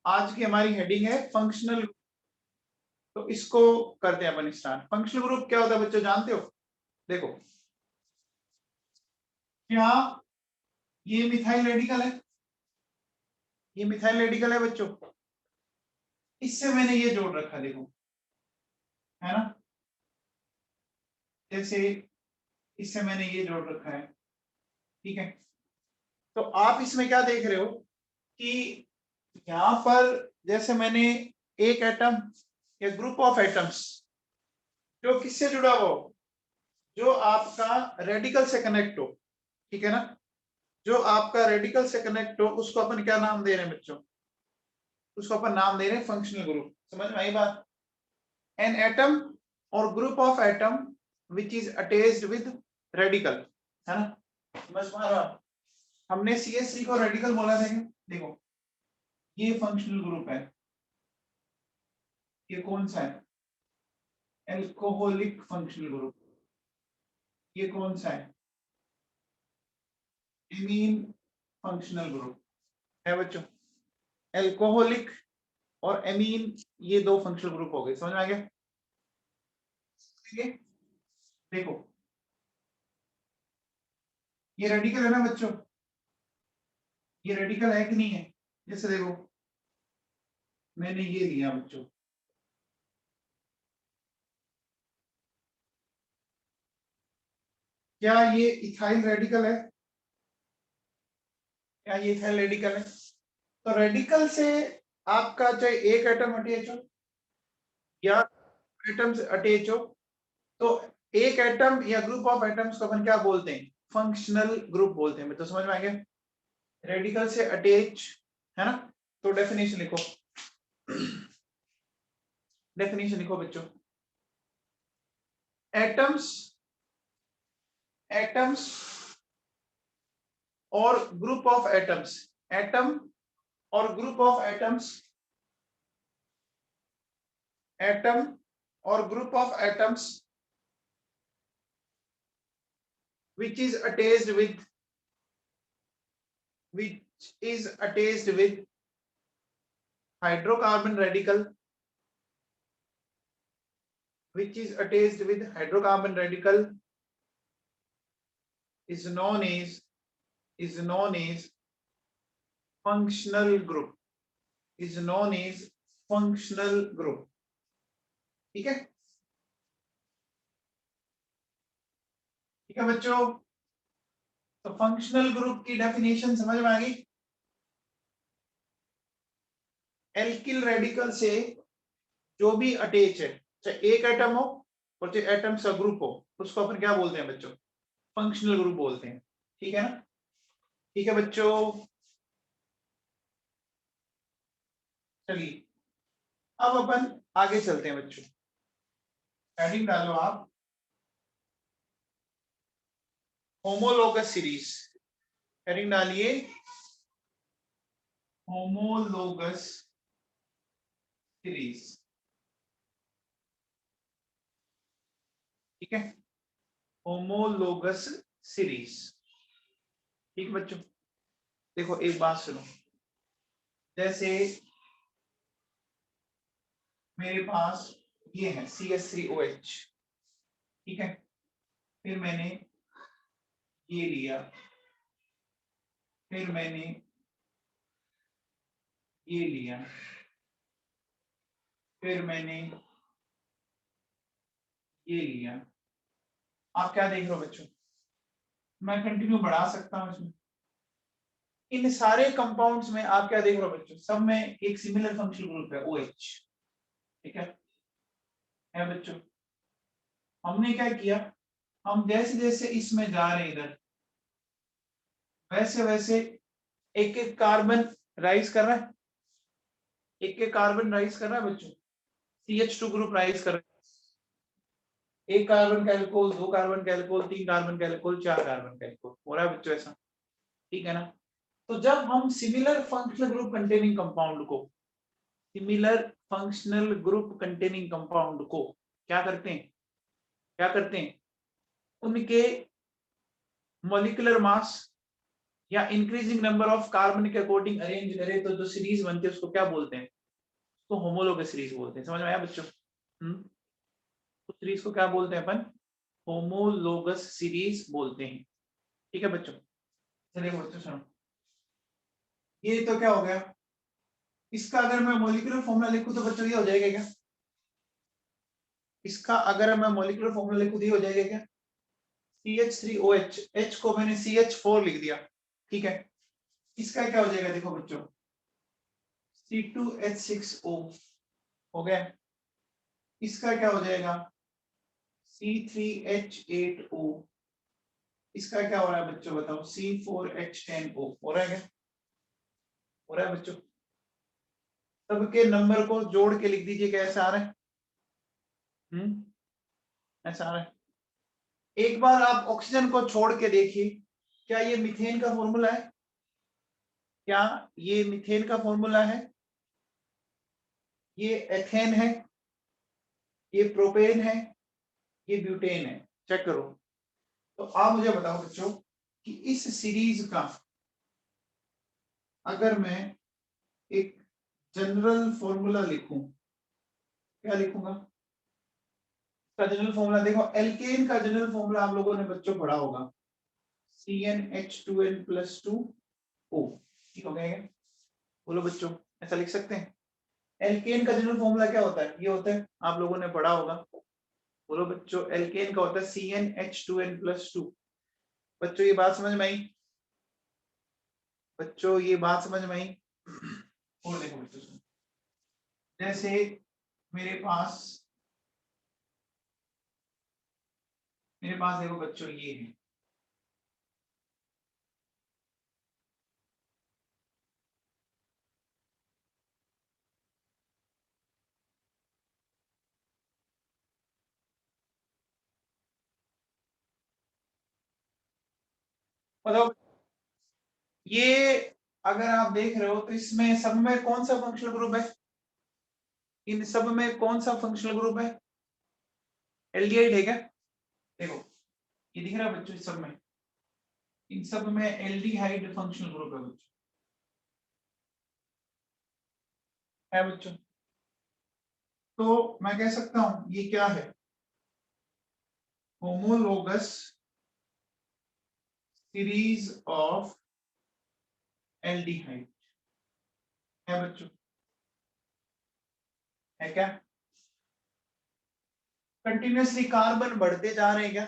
आज की हमारी हेडिंग है फंक्शनल। तो इसको करते हैं अपन स्टार्ट। फंक्शनल ग्रुप क्या होता है बच्चों, जानते हो? देखो, क्या ये मिथाइल रेडिकल है? ये मिथाइल रेडिकल है बच्चों। इससे मैंने ये जोड़ रखा, देखो, है ना? जैसे इससे मैंने ये जोड़ रखा है, ठीक है? तो आप इसमें क्या देख रहे हो कि यहां पर जैसे मैंने एक एटम या ग्रुप ऑफ एटम्स जो किससे जुड़ा हो, जो आपका रेडिकल से कनेक्ट हो, ठीक है ना? जो आपका रेडिकल से कनेक्ट हो उसको अपन क्या नाम दे रहे हैं बच्चों? उसको अपन नाम दे रहे हैं फंक्शनल ग्रुप। समझ में आई बात? एन एटम और group of atom which is attached with radical, है ना? समझ में आ रहा? हमने CH3 को रेडिकल बोला था क्या? देखो, ये फंक्शनल ग्रुप है। ये कौन सा है? Alcoholic functional group. ये कौन सा है? एमीन फंक्शनल ग्रुप है बच्चों। एल्कोहलिक और एमीन, ये दो फंक्शनल ग्रुप हो गए। समझ में आ गया? ठीक है, देखो, ये रेडिकल है ना बच्चों? ये रेडिकल है कि नहीं है? जैसे देखो, मैंने ये लिया बच्चों, क्या ये इथाइल रेडिकल है? क्या ये इथाइल रेडिकल है? तो रेडिकल से आपका चाहे एक एटम अटैच हो या एटम्स अटैच हो, तो एक एटम या ग्रुप ऑफ एटम्स को अपन क्या बोलते हैं? फंक्शनल ग्रुप बोलते हैं। तो समझ में आ गया? रेडिकल से अटैच, है ना? तो डेफिनेशन लिखो, डेफिनेशन लिखो बच्चों। एटम्स, एटम्स और ग्रुप ऑफ एटम्स, एटम और ग्रुप ऑफ एटम्स, एटम और group of atoms which is attached with, which is attached with hydrocarbon radical, which is attached with hydrocarbon radical is known as functional group, is known as functional group। ठीक है? ठीक है बच्चों? तो functional group की definition समझ में आ गई? एल्किल रेडिकल से जो भी अटैच है, चाहे एक एटम हो और चाहे एटम्स का ग्रुप हो, उसको अपन क्या बोलते हैं बच्चों? फंक्शनल ग्रुप बोलते हैं। ठीक है ना? ठीक है बच्चों, चलिए अब अपन आगे चलते हैं बच्चों। हेडिंग डालो आप, होमोलोगस सीरीज। हेडिंग डालिए, होमोलोगस सीरीज। ठीक है, होमोलोगस सीरीज। ठीक है बच्चों, देखो एक बात सुनो। जैसे मेरे पास ये है CH3OH, ठीक है? फिर मैंने ये लिया, फिर मैंने ये लिया, फिर मैंने ये लिया। आप क्या देख रहे हो बच्चों? मैं कंटिन्यू बढ़ा सकता हूं इसमें। इन सारे कंपाउंड्स में आप क्या देख रहे हो बच्चों? सब में एक सिमिलर फंक्शनल ग्रुप है, OH। ठीक है बच्चों? हमने क्या किया, हम जैसे जैसे इसमें जा रहे हैं इधर, वैसे वैसे एक एक कार्बन राइज कर रहा है, एक एक कार्बन राइज कर रहा है बच्चों। CH2 ग्रुप राइज कर रहा है। एक कार्बन का एल्कोहल, दो कार्बन का एल्कोहल, तीन कार्बन का एल्कोहल, चार कार्बन का एल्कोहल हो रहा है बच्चों ऐसा। ठीक है ना? तो जब हम similar functional group containing compound को, similar functional group containing compound को क्या करते हैं, क्या करते हैं? उनके मॉलिक्यूलर मास या इंक्रीजिंग नंबर ऑफ कार्बन के अकॉर्डिंग अरेंज करे तो जो सीरीज बनती है उसको क्या बोलते हैं? उसको होमोलोगस सीरीज बोलते हैं। समझ में आया बच्चों? तो सीरीज को क्या बोलते हैं अपन? होमोलोगस सीरीज बोलते हैं। ठीक है बच्चों, चलिए बच्चों सुनो, ये तो क्या हो गया, इसका अगर मैं मॉलिक्यूलर फॉर्मूला लिखूं तो बच्चों ये हो जाएगा क्या? इसका अगर मैं मॉलिक्यूलर फॉर्मूला लिखूं तो ये हो जाएगा क्या? CH3OH, H को मैंने CH4 लिख दिया, ठीक है। इसका क्या हो जाएगा देखो बच्चों, C2H6O हो गया। इसका क्या हो जाएगा, C3H8O। इसका क्या हो रहा है बच्चों बताओ, C4H10O हो रहा है क्या? हो रहा है बच्चों? सबके नंबर को जोड़ के लिख दीजिए, कैसा आ रहा है? ऐसा आ रहा है। एक बार आप ऑक्सीजन को छोड़ के देखिए, क्या ये मीथेन का फॉर्मूला है? क्या ये मीथेन का फॉर्मूला है? ये एथेन है, ये प्रोपेन है, ये ब्यूटेन है। चेक करो। तो आप मुझे बताओ बच्चों कि इस सीरीज का अगर मैं एक जनरल फॉर्मूला लिखूं, क्या लिखूंगा? का जनरल फॉर्मूला देखो, एल्केन का जनरल फॉर्मूला आप लोगों ने बच्चों पढ़ा होगा, CnH2n+2O। ठीक हो गया? बोलो बच्चों, ऐसा लिख सकते हैं? एल्केन का जनरल फॉर्मूला क्या होता है? ये होता है, आप लोगों ने पढ़ा होगा। बोलो बच्चों, एल्केन का होता है CnH2n+2। बच्चों ये बात समझ में आई? बच्चों ये बात समझ में आई? और देखो बच्चों, जैसे मेरे पास देखो बच्चों ये है, मतलब ये अगर आप देख रहे हो तो इसमें सब में कौन सा फंक्शनल ग्रुप है? इन सब में कौन सा फंक्शनल ग्रुप है? एल्डिहाइड है क्या? देखो ये दिख रहा है बच्चों, इस सब में, इन सब में एल्डिहाइड फंक्शनल ग्रुप है बच्चों, है बच्चों। तो मैं कह सकता हूं ये क्या है, होमोलोगस सीरीज ऑफ एल्डिहाइड, है बच्चों, है क्या? कंटिन्यूअसली कार्बन बढ़ते जा रहे हैं क्या?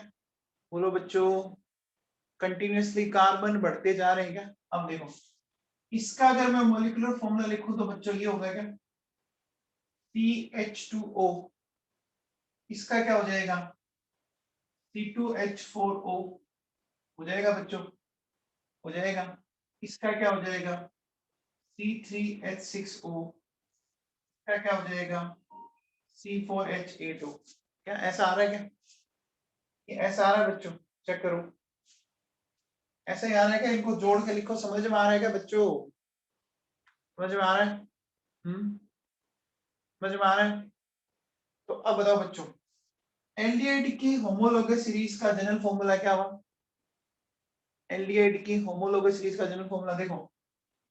बोलो बच्चों, कंटिन्यूअसली कार्बन बढ़ते जा रहे हैं क्या? अब देखो, इसका अगर मैं मॉलिक्यूलर फॉर्मूला लिखूं तो बच्चों ये होगा क्या, CH2O। इसका क्या हो जाएगा, C2H4O हो जाएगा बच्चों, हो जाएगा। इसका क्या हो जाएगा, C3H6O। इसका क्या हो जाएगा, C4H8O। क्या ऐसा आ रहा है क्या? ये ऐसा आ रहा है बच्चों? चेक करो, ऐसा ही आ रहा है क्या? इनको जोड़ के लिखो, समझ में आ रहा है क्या बच्चों? समझ में आ रहा है? समझ में आ रहा है? तो अब बताओ बच्चों, एल्डिहाइड की होमोलोगस सीरीज का जनरल फॉर्मूला क्या हुआ? एल्डिहाइड की होमोलोगस सीरीज का जनरल फॉर्मूला देखो,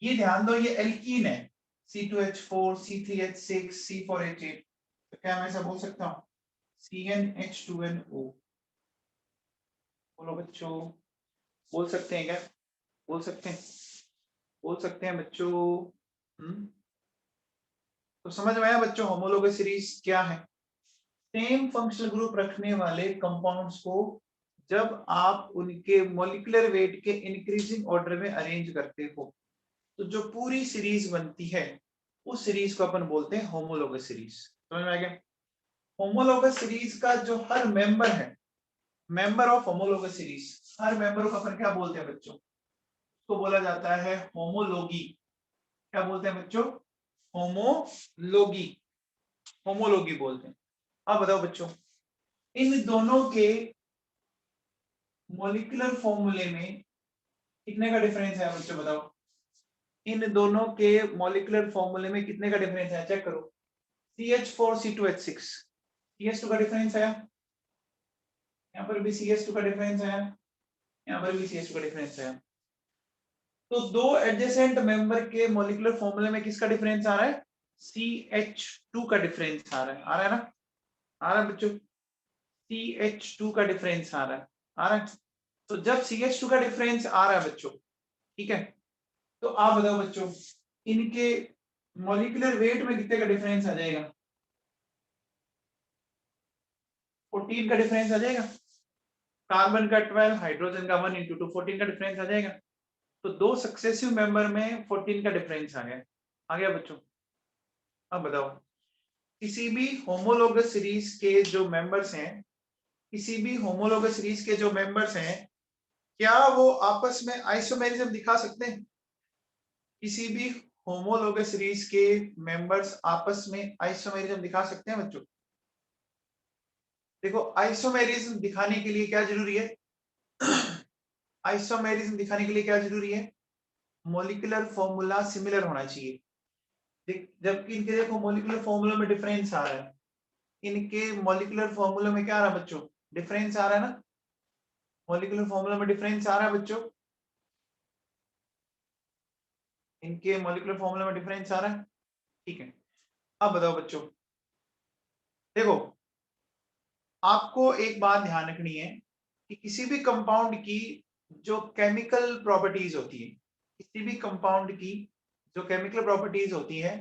ये ध्यान दो, ये एल्कीन है, C2H4, C3H6, C4H8। तो क्या मैं ऐसा बोल सकता हूँ, CnH2nO? बोलो बच्चों, बोल सकते हैं क्या? बोल सकते हैं? बोल सकते हैं बच्चों? तो समझ में आया बच्चों होमोलोगस सीरीज क्या है? सेम फंक्शनल ग्रुप रखने वाले कंपाउंड्स को जब आप उनके मॉलिक्यूलर वेट के इंक्रीजिंग ऑर्डर में अरेंज करते हो तो जो पूरी सीरीज बनती है उस सीरीज को अपन बोलते हैं होमोलोगस सीरीज। समझ में आ गया? होमोलोगस सीरीज का जो हर मेंबर है, member of homologous series, her member को अपन क्या बोलते हैं बच्चों? उसको बोला जाता है होमोलोगी। क्या बोलते हैं बच्चों? होमोलोगी, होमोलोगी बोलते हैं। अब बताओ बच्चों, इन दोनों के मॉलिक्यूलर फॉर्मूले में कितने का डिफरेंस है बच्चों बताओ? इन दोनों के मॉलिक्यूलर फॉर्मूले में कितने का डिफरेंस है? चेक करो, CH4 C2H6, CH2 का डिफरेंस आया, यहाँ पर भी CH2 का डिफरेंस आया, यहाँ पर भी CH2 का डिफरेंस आया। तो दो एडजेसेंट मेंबर के मॉलिक्यूलर फॉर्मूले में किसका डिफरेंस आ रहा है? CH2 का डिफरेंस आ रहा है। आ रहा है ना? आ रहा है बच्चों? CH2 का डिफरेंस आ रहा है। आ रहा है? तो जब CH2 का डिफरेंस आ रहा है बच्चों, ठीक है, तो आप बताओ बच्चों, इनके मॉलिक्यूलर वेट में कितने का डिफरेंस आ जाएगा? 14 का डिफरेंस आ जाएगा। कार्बन का 12, हाइड्रोजन का 1 × 2 14 का डिफरेंस आ जाएगा। तो दो सक्सेसिव मेंबर में 14 का डिफरेंस आ गया। आ गया बच्चों? अब बताओ, किसी भी होमोलोगस सीरीज के जो मेंबर्स हैं, किसी भी होमोलोगस सीरीज के जो मेंबर्स हैं, क्या वो आपस में आइसोमेरिज्म दिखा सकते हैं? किसी भी होमोलोगस सीरीज के मेंबर्स आपस में आइसोमेरिज्म दिखा सकते हैं बच्चों? देखो, आइसोमेरिज्म दिखाने के लिए क्या जरूरी है? आइसोमेरिज्म दिखाने के लिए क्या जरूरी है? मॉलिक्यूलर फॉर्मूला सिमिलर होना चाहिए। जबकि इनके देखो मॉलिक्यूलर फॉर्मूला में डिफरेंस आ रहा है, इनके मॉलिक्यूलर फॉर्मूला में क्या आ रहा है बच्चों? डिफरेंस आ रहा है ना? मॉलिक्यूलर फॉर्मूला में डिफरेंस आ रहा है बच्चों, इनके मॉलिक्यूलर फॉर्मूला में डिफरेंस आ रहा है। ठीक है, अब बताओ बच्चों, देखो आपको एक बात ध्यान रखनी है कि किसी भी कंपाउंड की जो केमिकल प्रॉपर्टीज होती है, किसी भी कंपाउंड की जो केमिकल प्रॉपर्टीज होती है,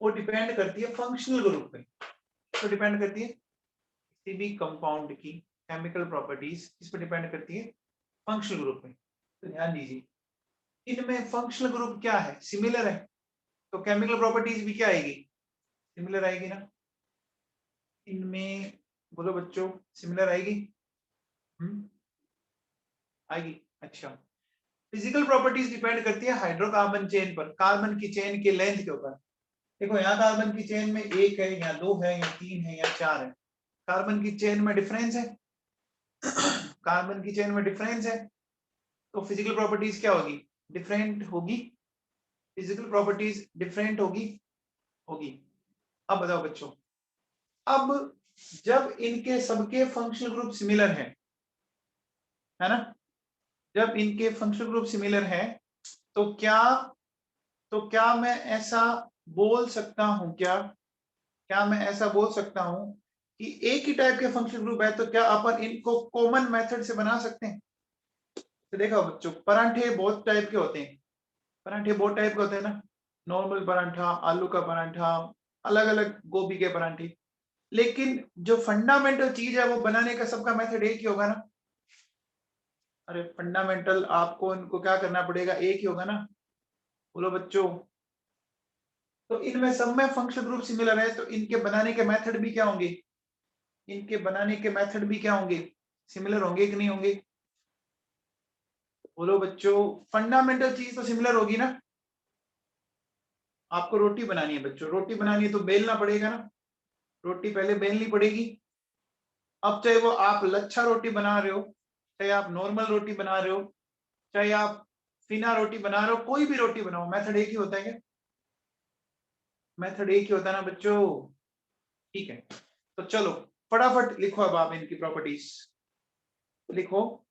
वो डिपेंड करती है फंक्शनल ग्रुप पे। तो डिपेंड करती है किसी भी कंपाउंड की केमिकल प्रॉपर्टीज किस पे डिपेंड करती है? फंक्शनल ग्रुप पे। तो ध्यान दीजिए, इनमें फंक्शनल ग्रुप क्या है? सिमिलर है, तो केमिकल प्रॉपर्टीज भी क्या आएगी? सिमिलर आएगी ना? इनमें बोलो बच्चों, सिमिलर आएगी? आएगी। अच्छा, फिजिकल प्रॉपर्टीज डिपेंड करती है हाइड्रोकार्बन चेन पर, कार्बन की चेन के लेंथ के ऊपर। देखो यहाँ कार्बन की चेन में एक है या दो है या तीन है या चार है, कार्बन की चेन में डिफरेंस है। कार्बन की चेन में डिफरेंस है, तो फिजिकल प्रॉपर्टीज क्या होगी? डिफरेंट होगी। फिजिकल प्रॉपर्टीज डिफरेंट होगी। होगी। अब बताओ बच्चों, अब जब इनके सबके फंक्शनल ग्रुप सिमिलर है ना, जब इनके फंक्शनल ग्रुप सिमिलर है, तो क्या मैं ऐसा बोल सकता हूं, क्या मैं ऐसा बोल सकता हूं कि एक ही टाइप के फंक्शनल ग्रुप है, तो क्या अपन इनको कॉमन मेथड से बना सकते हैं? तो देखो बच्चों, परांठे बहुत टाइप के होते हैं, परांठे बहुत टाइप के होते हैं ना, नॉर्मल परांठा, आलू का परांठा, अलग अलग गोभी के परांठे, लेकिन जो फंडामेंटल चीज है वो बनाने का सबका मेथड एक ही होगा ना? अरे फंडामेंटल आपको इनको क्या करना पड़ेगा? एक ही होगा ना? बोलो बच्चों। तो इनमें सब में फंक्शनल ग्रुप सिमिलर है, तो इनके बनाने के मेथड भी क्या होंगे? इनके बनाने के मेथड भी क्या होंगे? सिमिलर होंगे कि नहीं होंगे? बोलो बच्चों, फंडामेंटल चीज तो सिमिलर होगी ना? आपको रोटी बनानी है बच्चों, रोटी बनानी है तो बेलना पड़ेगा ना, रोटी पहले बेलनी पड़ेगी। अब चाहे वो आप लच्छा रोटी बना रहे हो, चाहे आप नॉर्मल रोटी बना रहे हो, चाहे आप फिना रोटी बना रहे हो, कोई भी रोटी बनाओ, मेथड एक ही होता है क्या? मेथड एक ही होता है ना बच्चों? ठीक है, तो चलो फटाफट लिखो अब आप इनकी प्रॉपर्टीज लिखो।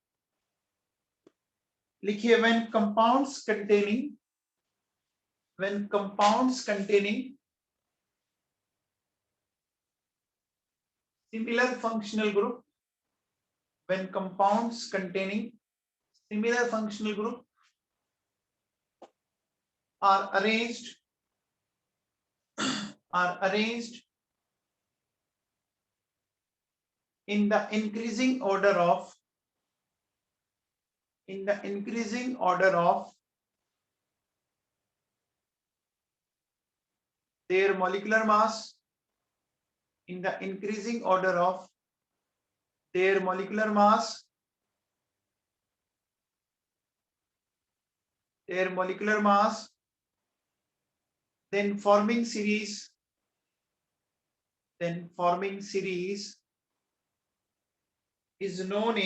लिखिए, when compounds containing similar functional group, when compounds containing similar functional group are arranged in the increasing order of their molecular mass, in the increasing order of their molecular mass, then forming series is known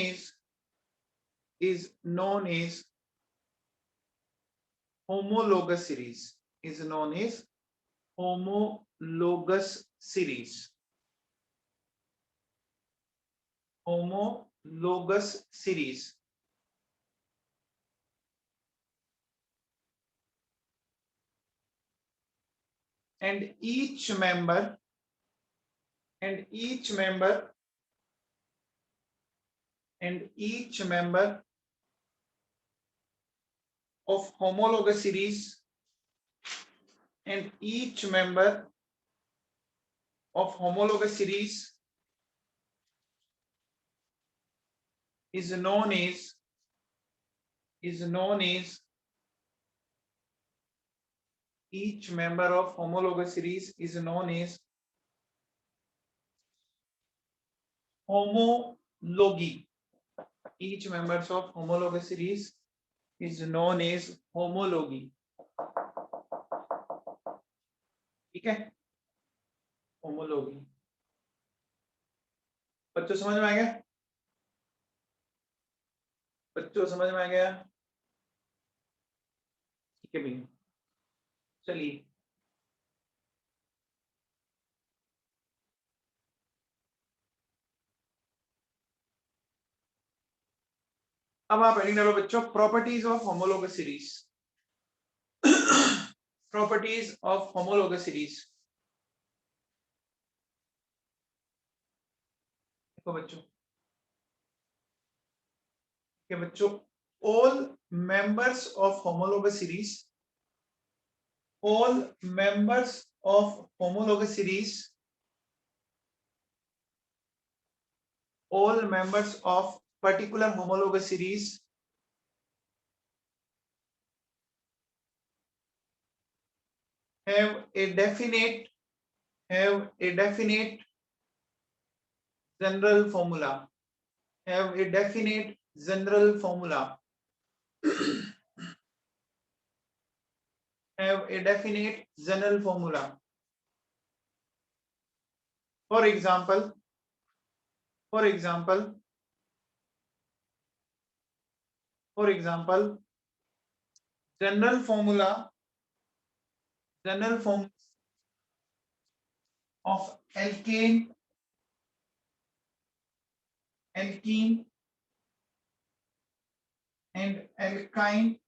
as homologous series, is known as homologous series, homologous series। and each member and each member of homologous series and each member of homologous series is known as each member of homologous series is known as homology. Each members of homologous series is known as homology. ठीक है, homology. बच्चों समझ में आ गया? बच्चों समझ में आ गया? ठीक है भैया, चलिए अब आप हेडिंग डालो बच्चों, properties of homologous series. Properties of homologous series. देखो बच्चों, कि बच्चों all members of homologous series, all members of homologous series, all members of particular homologous series have a definite general formula, have a definite general formula, have a definite general formula. For example, general formula of alkane and alkyne,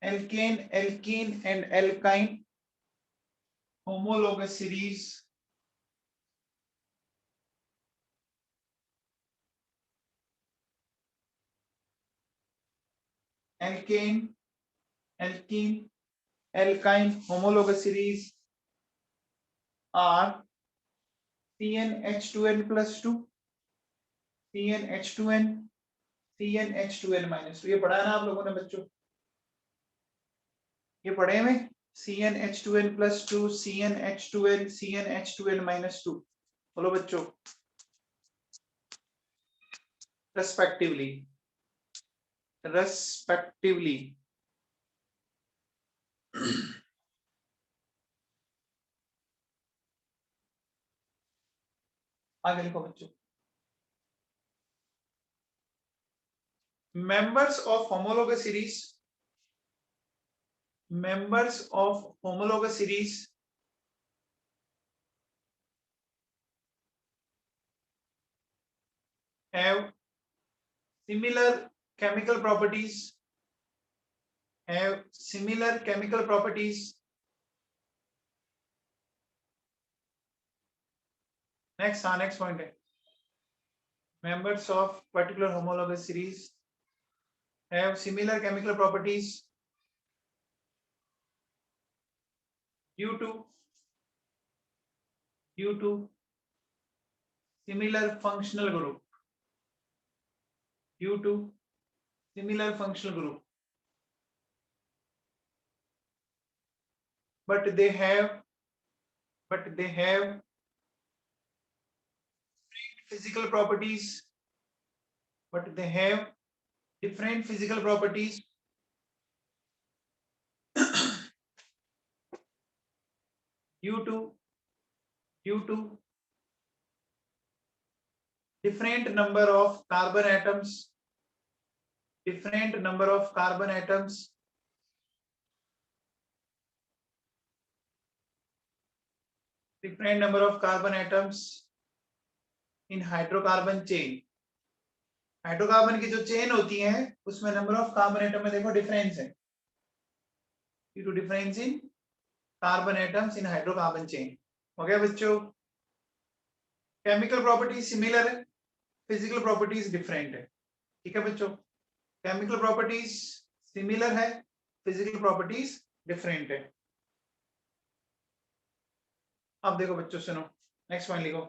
alkane and alkyne homologous series alkane alkyne homologous series are CnH2n plus 2, CnH2n, CnH2n minus 2. ये पढ़ा है ना आप लोगों ने बच्चों? ये पढ़े में CnH2n plus 2, CnH2n, CnH2n minus 2. बोलो बच्चों, respectively. आगे लिखो बच्चों, members of homologous series have similar chemical properties, next point है, members of particular homologous series have similar chemical properties due to similar functional group, but they have physical properties, different physical properties due to different number of carbon atoms, different number of carbon atoms in hydrocarbon chain. Hydrocarbon की जो chain होती है उसमें number of carbon atom में देखो difference है, due to difference in carbon atoms in hydrocarbon chain. हो गया बच्चों? केमिकल प्रॉपर्टीज सिमिलर है, फिजिकल प्रॉपर्टीज डिफरेंट है। ठीक है बच्चों, केमिकल प्रॉपर्टीज सिमिलर है, फिजिकल प्रॉपर्टीज डिफरेंट है। अब देखो बच्चों सुनो, नेक्स्ट पॉइंट लिखो।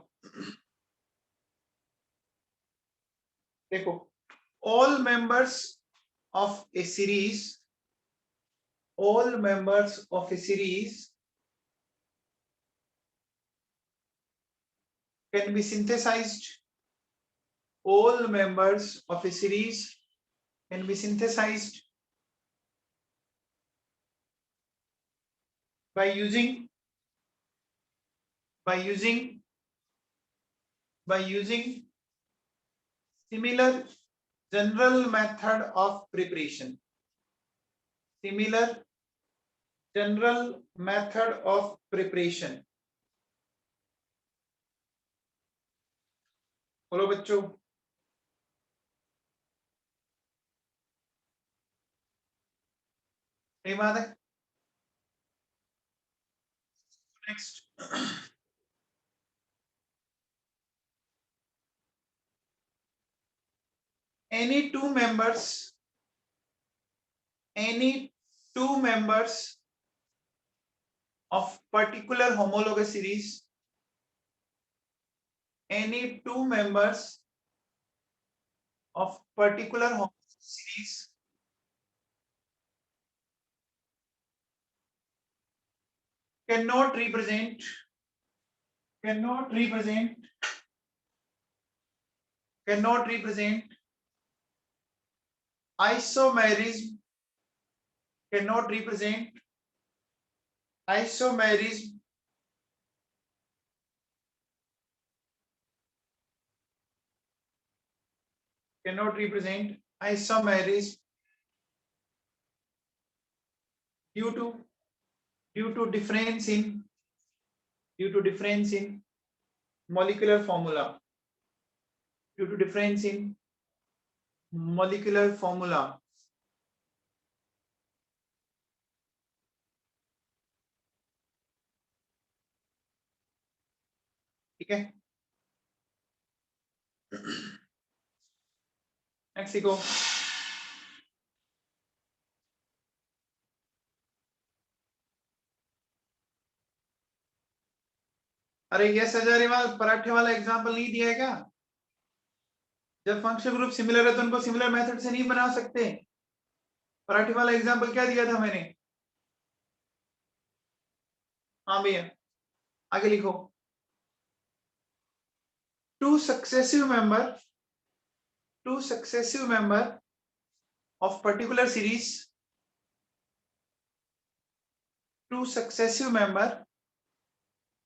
देखो, all members of a series, all members of a series can be synthesized, all members of a series can be synthesized by using similar general method of preparation, similar general method of preparation। बोलो बच्चों, सही बात है। Next, any two members of particular homologous series, any two members of particular homologous series cannot represent isomerism, cannot represent isomerism due to difference in molecular formula, due to difference in molecular formula। ठीक है, next देखो। अरे yes हजारीवाल, पराठे वाला example नहीं दिया है क्या? जब फंक्शन ग्रुप सिमिलर है तो उनको सिमिलर मेथड से नहीं बना सकते। पराठे वाला एग्जांपल क्या दिया था मैंने? हाँ भैया, आगे लिखो। Two successive member of particular series, two successive member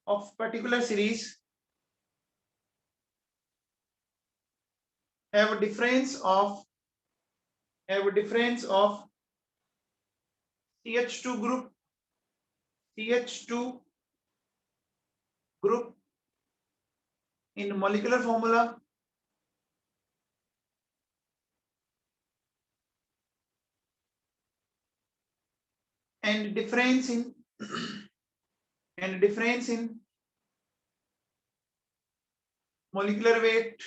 of particular series have a difference of CH2 group in molecular formula and difference in molecular weight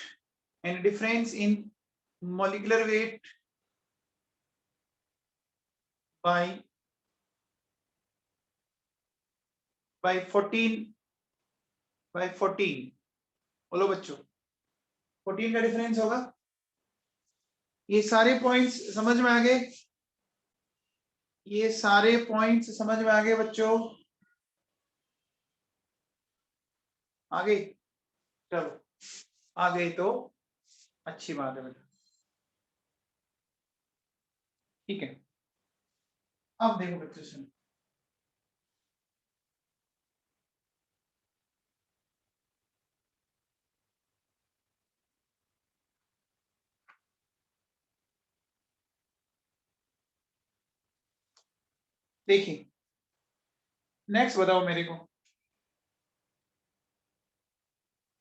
by 14। बोलो बच्चों, 14 का डिफरेंस होगा। ये सारे पॉइंट्स समझ में आ गए? ये सारे पॉइंट्स समझ में आ गए बच्चों? आ गए? चलो, आ गए तो अच्छी बात है बेटा। ठीक है, अब देखो बच्चों सुनो। देखिए, नेक्स्ट बताओ मेरे को।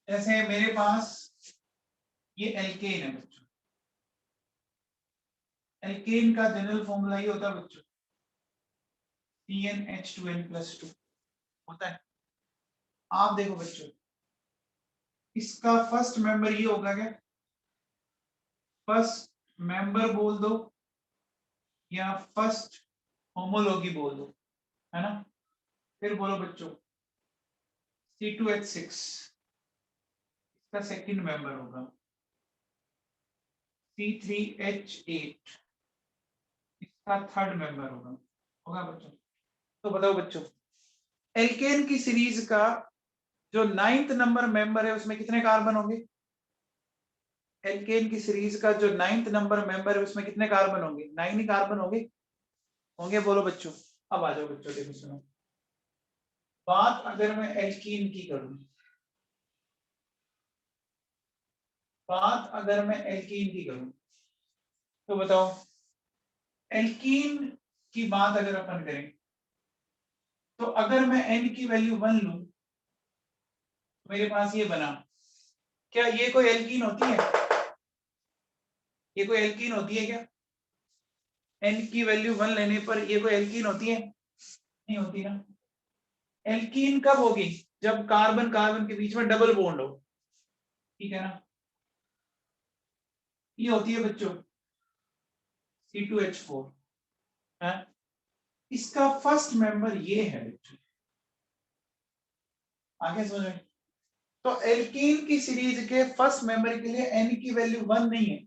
जैसे मेरे पास ये एल्केन है बच्चों, एल्केन का जनरल फॉर्मूला ये होता है बच्चों, CnH2n+2। होता है। आप देखो बच्चों, इसका फर्स्ट मेंबर ये होगा क्या? फर्स्ट मेंबर बोल दो या फर्स्ट होमोलॉगी बोल दो, है ना। फिर बोलो बच्चों, C2H6 इसका सेकंड मेंबर होगा, C3H8 इसका थर्ड मेंबर होगा बच्चों। तो बताओ बच्चों, एल्केन की सीरीज का जो 9th नंबर मेंबर है उसमें कितने कार्बन होंगे? एल्केन की सीरीज का जो 9th नंबर मेंबर है उसमें कितने कार्बन होंगे? 9 ही कार्बन होंगे बोलो बच्चों। अब आ जाओ बच्चों, देखो सुनो, बात अगर मैं एल्कीन की करूं, बात अगर मैं एल्कीन की करूं तो बताओ, एल्कीन की बात अगर अपन करें तो अगर मैं n की वैल्यू 1 लूं तो मेरे पास ये बना। क्या ये कोई एल्कीन होती है? ये कोई एल्कीन होती है क्या? n की वैल्यू 1 लेने पर ये कोई एल्कीन होती है? नहीं होती ना। एल्कीन कब होगी? जब कार्बन कार्बन के बीच में डबल बॉन्ड हो, ठीक है ना। ये होती है बच्चों C2H4 है। इसका फर्स्ट मेंबर ये है बच्चों, आगे समझ में। तो एल्कीन की सीरीज के फर्स्ट मेंबर के लिए n की वैल्यू 1 नहीं है।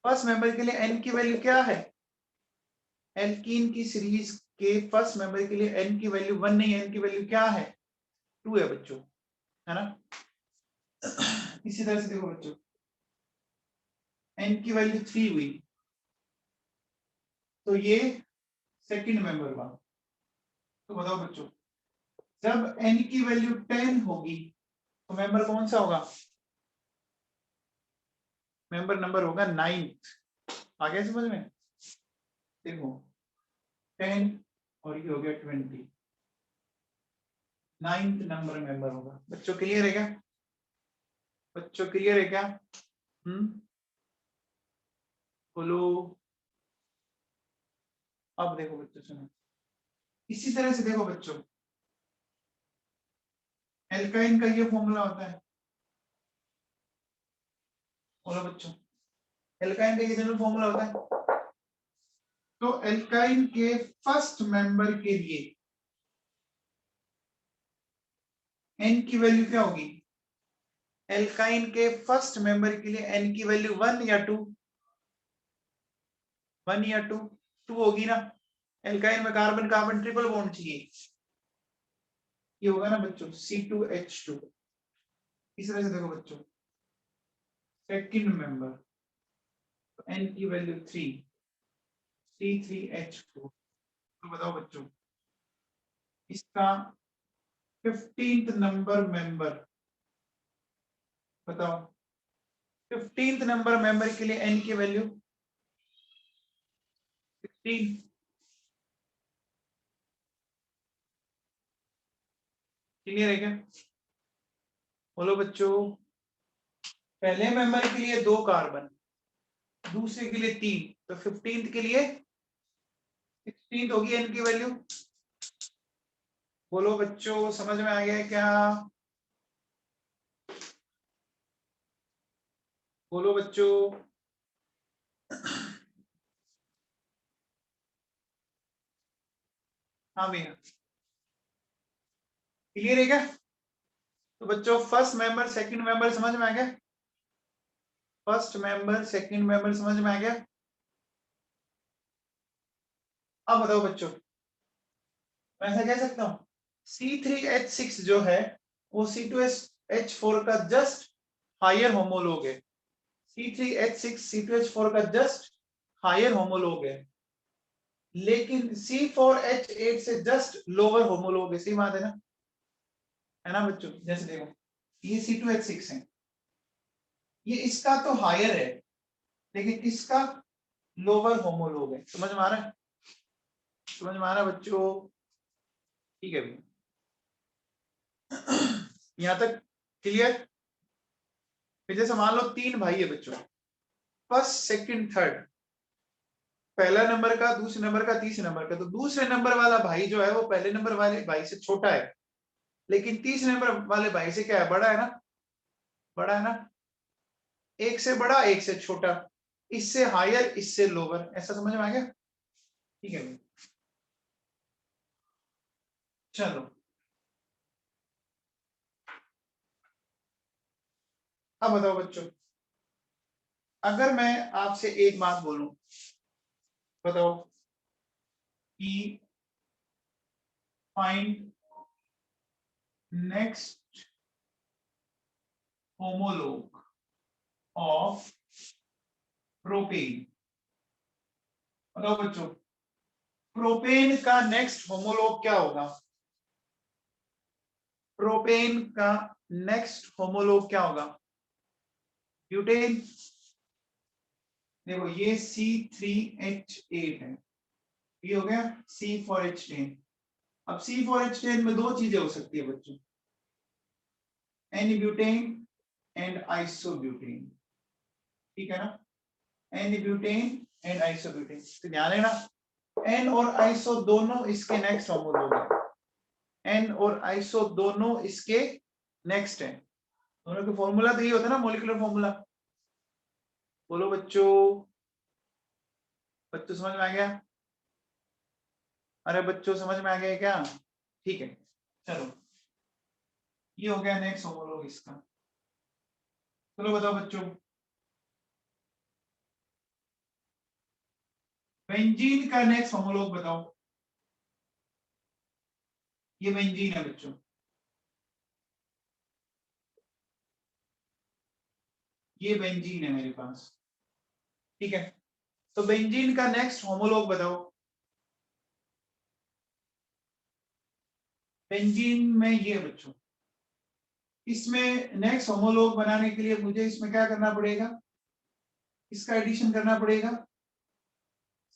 फर्स्ट मेंबर के लिए n की वैल्यू क्या है? एल्कीन की सीरीज के फर्स्ट मेंबर के लिए n की वैल्यू 1 नहीं है, n की वैल्यू क्या है? 2 है बच्चों, है ना। इसी तरह से देखो बच्चों, n की वैल्यू 3 हुई तो ये सेकंड मेंबर हुआ। तो बताओ बच्चों, जब n की वैल्यू 10 होगी तो मेंबर कौन सा होगा? मेंबर नंबर होगा 9th। आगे समझ में। देखो 10 और ये हो गया 20, 9th नंबर मेंबर होगा। बच्चों क्लियर है क्या? बच्चों क्लियर है क्या? बोलो। अब देखो बच्चों सुनो, इसी तरह से देखो बच्चों, एल्काइन का ये फॉर्मूला होता है। बोलो बच्चों, एल्काइन का ये जनरल फॉर्मूला होता है। तो एल्काइन के फर्स्ट मेंबर के लिए n की वैल्यू क्या होगी? एल्काइन के फर्स्ट मेंबर के लिए n की वैल्यू 1 या 2? 1 या 2? 2 होगी ना। एल्काइन में कार्बन कार्बन ट्रिपल बॉन्ड चाहिए, ये होगा ना बच्चों C2H2। इस तरह से देखो बच्चों, सेकंड मेंबर तो n की वैल्यू 3, C3H4। तो बताओ बच्चों, इसका 15th नंबर मेंबर बताओ। 15th नंबर मेंबर के लिए n की वैल्यू 16। क्लियर है क्या? बोलो बच्चों, पहले मेंबर के लिए 2 कार्बन, दूसरे के लिए 3, तो 15th के लिए 16 होगी n की वैल्यू। बोलो बच्चों, समझ में आ गया है क्या? बोलो बच्चों। हाँ भैया, क्लियर है क्या? तो बच्चों फर्स्ट मेंबर सेकंड मेंबर समझ में आ गया? फर्स्ट मेंबर सेकंड मेंबर समझ में आ गया? अब बताओ बच्चों, मैं ऐसा कह सकता हूँ C3H6 जो है वो C2H4 का जस्ट हायर होमोलॉग है। C3H6 C2H4 का जस्ट हायर होमोलॉग है, लेकिन C4H8 से जस्ट लोअर होमोलॉग है। सही बात है ना बच्चों। जैसे देखो, ये C2H6 है, ये इसका तो हायर है लेकिन इसका लोअर होमोलॉग है। समझ में आ रहा है? समझ में आ रहा है बच्चों? ठीक है भैया, यहां तक क्लियर? फिर जैसे मान लो 3 भाई है बच्चों, फर्स्ट सेकंड थर्ड, पहला नंबर का, दूसरे नंबर का, तीसरे नंबर का। तो दूसरे नंबर वाला भाई जो है वो पहले नंबर वाले भाई से छोटा है, लेकिन तीसरे नंबर वाले भाई से क्या है, बड़ा है ना, बड़ा है ना, एक से बड़ा एक से छोटा, इससे हायर इससे लोअर, ऐसा समझ में आ गया? ठीक है भाई, चलो अब बताओ बच्चों, अगर मैं आपसे एक बात बोलूं, बताओ कि find next homologue of propane, बताओ बच्चों प्रोपेन का नेक्स्ट होमोलोग क्या होगा? प्रोपेन का नेक्स्ट होमोलोग क्या होगा? ब्यूटेन। देखो ये C3H8 है, ये हो गया C4H10। अब C4H10 में दो चीजें हो सकती है बच्चों, N-ब्यूटेन एंड आइसोब्यूटेन, ठीक है ना, N-ब्यूटेन एंड आइसोब्यूटेन। तो ध्यान देना, N और आइसो दोनों इसके नेक्स्ट होमोलोग है, N और आइसो दोनों इसके नेक्स्ट है। दोनों का फॉर्मूला तो ये होता है ना, मॉलिक्यूलर फॉर्मूला। बोलो बच्चों, बच्चों समझ में आ गया? अरे बच्चों समझ में आ गया क्या? ठीक है, चलो ये हो गया नेक्स्ट होमोलोग इसका। चलो बताओ बच्चों, बेंजीन का नेक्स्ट होमोलोग बताओ। ये बेंजीन है बच्चों, ये बेंजीन है मेरे पास, ठीक है। तो बेंजीन का नेक्स्ट होमोलोग बताओ। बेंजीन में ये बच्चों, इसमें नेक्स्ट होमोलोग बनाने के लिए मुझे इसमें क्या करना पड़ेगा, इसका एडिशन करना पड़ेगा,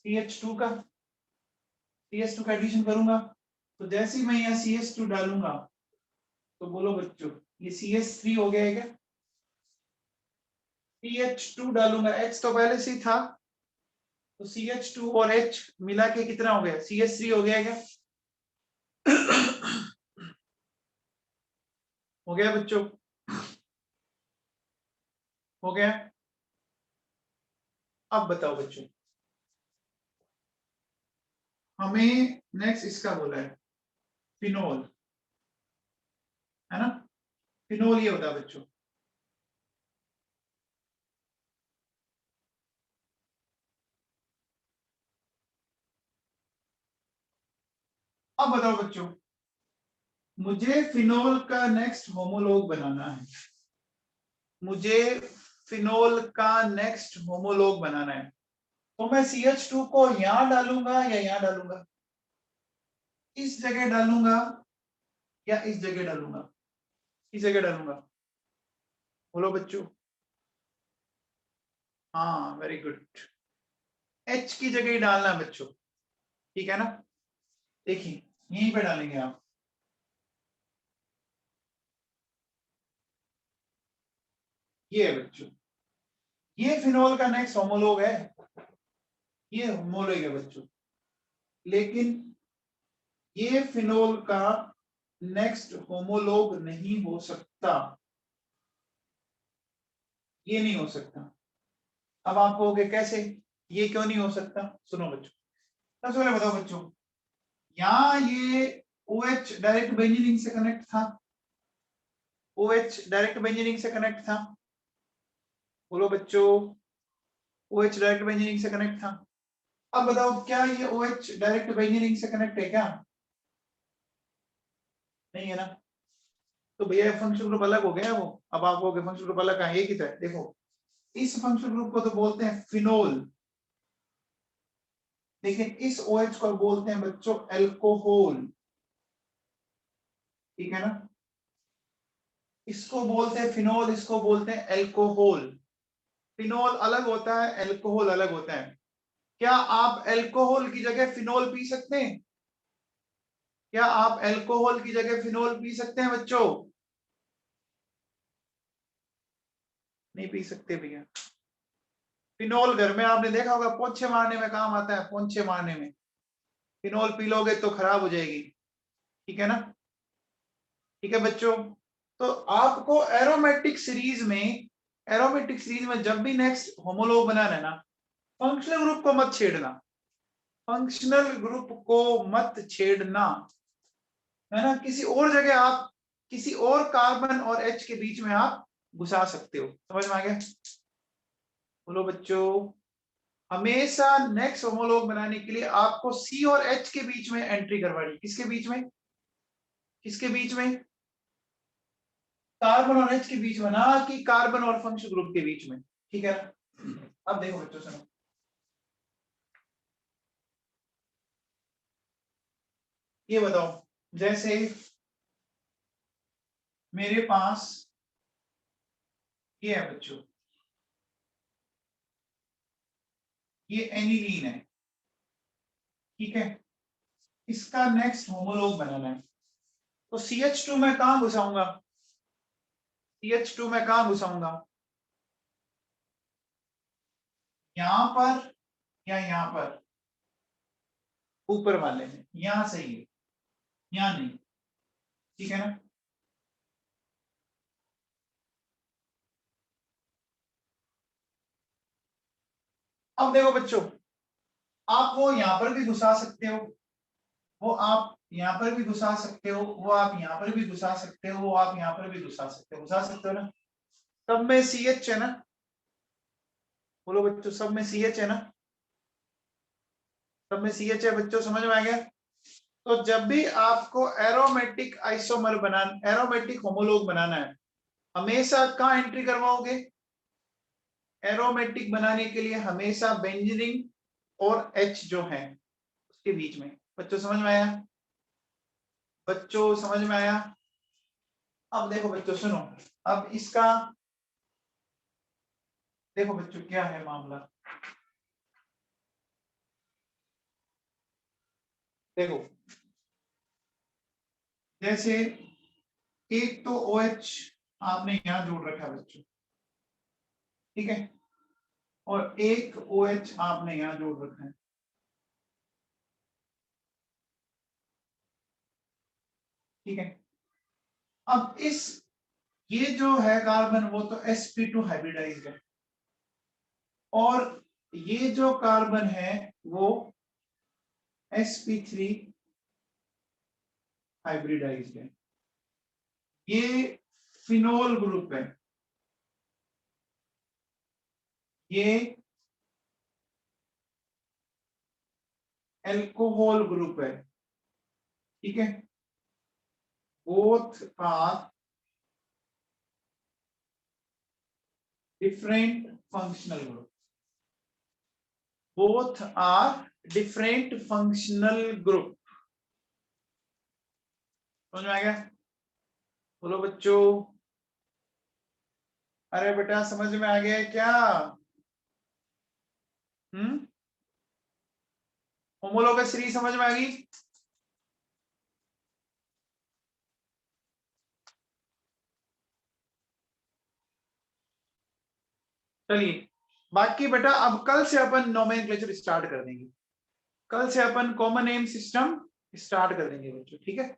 CH2 का, CH2 का एडिशन करूंगा। तो जैसे ही मैं यहाँ CH2 डालूंगा, तो बोलो बच्चों ये CH3 हो गया है क्या? CH2 डालूंगा, H तो पहले से ही था, तो CH2 और H मिला के कितना हो गया, CH3 हो गया क्या? हो गया बच्चों, हो गया। अब बताओ बच्चों, हमें नेक्स्ट इसका बोला है फिनोल, है ना, फिनोल ये होता है बच्चों। अब बताओ बच्चों, मुझे फिनोल का नेक्स्ट होमोलोग बनाना है, मुझे फिनोल का नेक्स्ट होमोलोग बनाना है। तो मैं CH2 को यहां डालूंगा या यहां डालूंगा, इस जगह डालूंगा या इस जगह डालूंगा, इस जगह डालूंगा, बोलो बच्चों। हाँ वेरी गुड, H की जगह ही डालना है बच्चों, ठीक है ना। देखिए यहीं पे डालेंगे आप, ये है बच्चों, ये फिनोल का नेक्स्ट होमोलोग है, ये होमोलोग है बच्चों, लेकिन ये फिनोल का नेक्स्ट होमोलोग नहीं हो सकता, ये नहीं हो सकता। अब आप कहोगे कैसे, ये क्यों नहीं हो सकता? सुनो बच्चों, सबसे पहले बताओ बच्चों, यहाँ ये OH डायरेक्ट बेंजीनिंग से कनेक्ट था, OH डायरेक्ट बेंजीनिंग से कनेक्ट था, बोलो बच्चों OH डायरेक्ट बेंजीनिंग से कनेक्ट था। अब बताओ क्या ये OH डायरेक्ट बेंजीनिंग से कनेक्ट है क्या? नहीं है ना, तो भैया फंक्शनल ग्रुप अलग हो गया वो। अब आप कहोगे फंक्शनल ग्रुप अलग कहाँ, एक ही था। देखो इस फंक्शनल ग्रुप को तो बोलते हैं फिनोल, लेकिन इस OH को बोलते हैं बच्चों एल्कोहल, ठीक है ना, इसको बोलते हैं फिनोल, इसको बोलते हैं एल्कोहल। फिनोल अलग होता है, एल्कोहल अलग होता है। क्या आप एल्कोहल की जगह फिनोल पी सकते हैं? क्या आप एल्कोहल की जगह फिनोल पी सकते हैं बच्चों? नहीं पी सकते भैया। फिनोल घर में आपने देखा होगा पोंछे मारने में काम आता है, पोंछे मारने में फिनोल पी लोगे तो खराब हो जाएगी, ठीक है ना। ठीक है बच्चों। तो आपको एरोमेटिक सीरीज में जब भी नेक्स्ट होमोलॉग बनाना है ना, फंक्शनल ग्रुप को मत छेड़ना, फंक्शनल ग्रुप को मत छेड़ना, है ना। किसी और जगह आप किसी और कार्बन और H के बीच में आप घुसा सकते हो। समझ में आ गया? बोलो बच्चों, हमेशा नेक्स्ट होमोलॉग बनाने के लिए आपको C और H के बीच में एंट्री करवानी। किसके बीच में? किसके बीच में? कार्बन और H के बीच में, ना कि कार्बन और फंक्शनल ग्रुप के बीच में। ठीक है ना? अब देखो बच्चों सुनो, ये बताओ, जैसे मेरे पास ये है बच्चों, ये एनिलीन है, ठीक है। इसका नेक्स्ट होमोलॉग बनाना है, तो CH2 में कहां घुसाऊंगा? CH2 में कहां घुसाऊंगा? यहां पर या यहां पर? ऊपर वाले में, यहां सही है, यहां नहीं। ठीक है ना? अब देखो बच्चों, आप वो यहां पर भी घुसा सकते हो, वो आप यहां पर भी घुसा सकते हो, वो आप यहां पर भी घुसा सकते हो, वो आप यहां पर भी घुसा सकते हो ना। सब में CH है ना? बोलो बच्चों, सब में CH है ना? सब में CH है बच्चों, समझ में आ गया? तो जब भी आपको एरोमेटिक होमोलॉग बनाना है, हमेशा कहां एंट्री करवाओगे? एरोमेटिक बनाने के लिए हमेशा बेंजीन और H जो है उसके बीच में। बच्चों समझ में आया? बच्चों समझ में आया? अब देखो बच्चों सुनो, अब इसका देखो बच्चों क्या है मामला। देखो, जैसे एक तो OH आपने यहां जोड़ रखा है बच्चों, ठीक है, और एक OH आपने यहां जोड़ रखा है, ठीक है। अब इस ये जो है कार्बन, वो तो sp2 हाइब्रिडाइज्ड है, और ये जो कार्बन है वो sp3 हाइब्रिडाइज्ड है। ये फिनोल ग्रुप है, ये एल्कोहल ग्रुप है, ठीक है। Both are different functional group, both are different functional group. समझ में आ गया? बोलो बच्चों, अरे बेटा समझ में आ गया है क्या? होमोलोगस सीरीज समझ में आ गई? चलिए, बाकी बेटा अब कल से अपन नोमेनक्लेचर स्टार्ट कर देंगे, कल से अपन कॉमन नेम सिस्टम स्टार्ट कर देंगे बच्चों, ठीक है।